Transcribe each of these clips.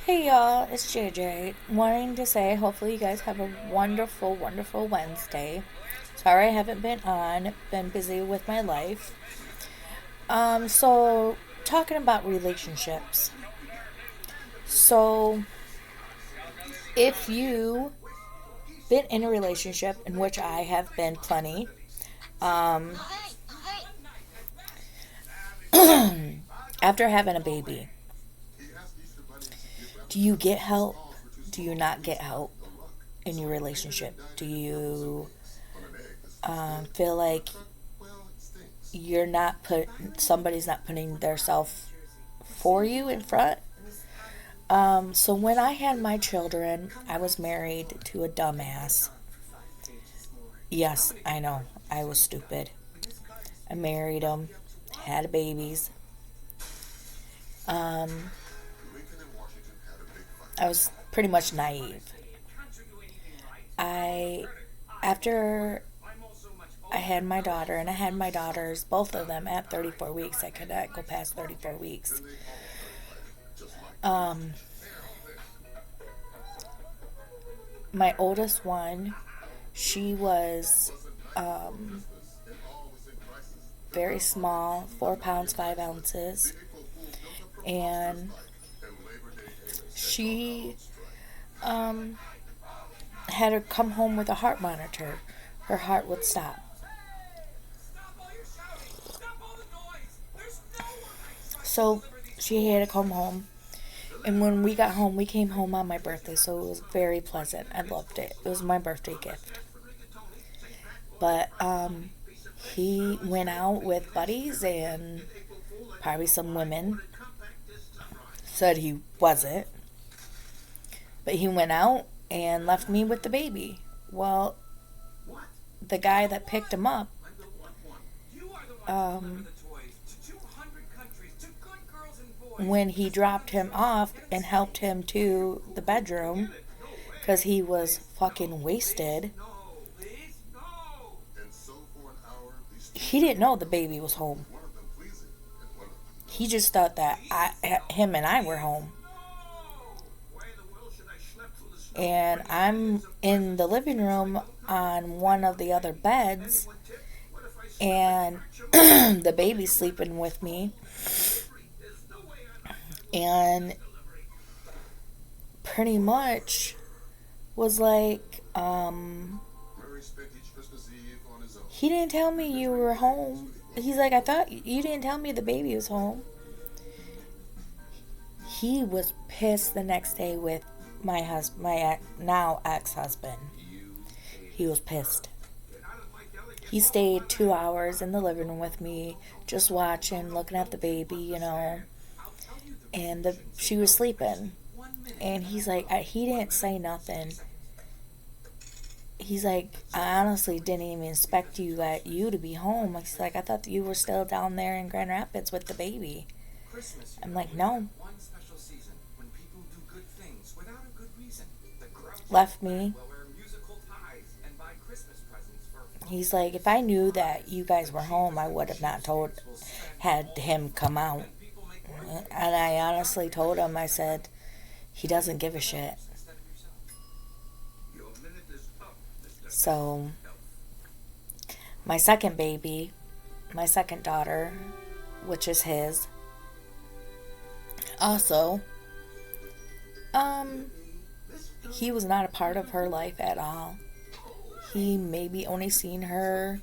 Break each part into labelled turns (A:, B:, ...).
A: Hey y'all, it's JJ. Wanting to say, hopefully, you guys have a wonderful, wonderful Wednesday. Sorry I haven't been on, been busy with my life. So talking about relationships. So, if you been in a relationship, in which I have been plenty, um, after having a baby, do you get help? Do you not get help in your relationship? Do you feel like you're not put somebody's not putting their self for you in front? So when I had my children, I was married to a dumbass. Yes, I know. I was stupid. I married him, had babies. Um, I was pretty much naive. I after I had my daughter, and I had my daughters, both of them, at 34 weeks. I could not go past 34 weeks. Um, my oldest one, she was um, very small, 4 pounds 5 ounces, and she um, had to come home with a heart monitor. Her heart would stop. So she had to come home. And when we got home, we came home on my birthday, so it was very pleasant. I loved it. It was my birthday gift. But he went out with buddies and probably some women. Said he wasn't. But he went out and left me with the baby. Well, the guy that picked him up, um, when he dropped him off and helped him to the bedroom, because he was fucking wasted, he didn't know the baby was home. He just thought that him and I were home. And I'm in the living room on one of the other beds, and the baby's sleeping with me. And pretty much was like, he didn't tell me you were home. He's like, I thought you didn't tell me the baby was home. He was pissed the next day with my now ex-husband. He was pissed. He stayed 2 hours in the living room with me, just watching, looking at the baby. And she was sleeping. And he's like, he didn't say nothing. He's like, I honestly didn't even expect you to be home. He's like, I thought that you were still down there in Grand Rapids with the baby. I'm like, no. Left me. He's like, if I knew that you guys were home, I would have not had him come out. And I honestly told him, I said, he doesn't give a shit. So, my second baby, my second daughter, which is his, also, he was not a part of her life at all. He maybe only seen her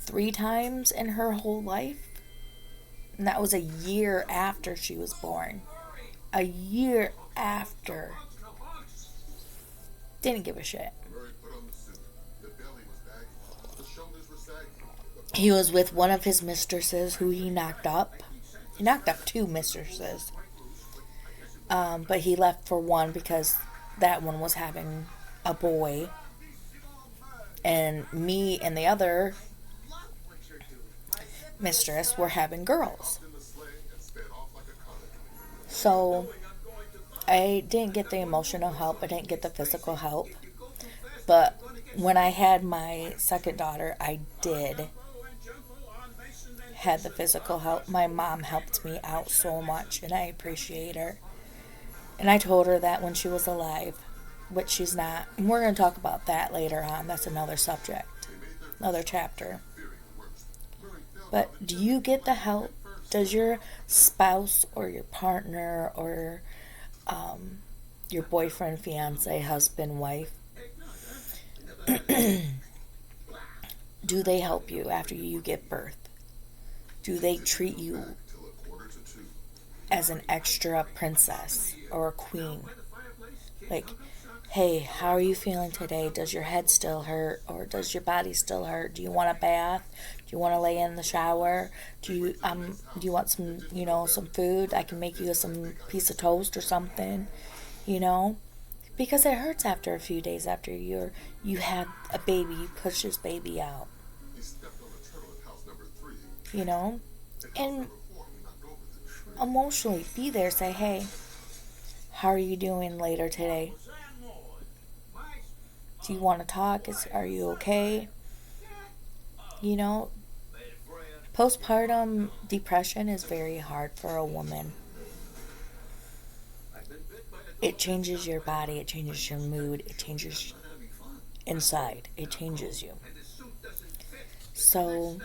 A: 3 times in her whole life. And that was a year after she was born. A year after. Didn't give a shit. He was with one of his mistresses who he knocked up. He knocked up 2 mistresses. But he left for one because that one was having a boy. And me and the other mistress were having girls. So I didn't get the emotional help. I didn't get the physical help. But when I had my second daughter, I did had the physical help. My mom helped me out so much, and I appreciate her. And I told her that when she was alive, which she's not. And we're going to talk about that later on. That's another subject, another chapter. But do you get the help? Does your spouse or your partner or your boyfriend, fiance, husband, wife, do they help you after you give birth? Do they treat you as an extra princess or a queen? Like, hey, how are you feeling today? Does your head still hurt or does your body still hurt? Do you want a bath? Do you want to lay in the shower? Do you want some, some food? I can make you some piece of toast or something, because it hurts after a few days after you have a baby, you push this baby out. And emotionally be there, say, hey, how are you doing later today? Do you want to talk? Are you okay? Postpartum depression is very hard for a woman. It changes your body, it changes your mood, it changes inside, it changes you. So,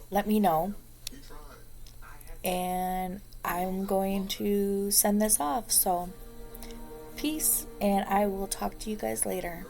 A: let me know. And I'm going to send this off. So, peace, and I will talk to you guys later.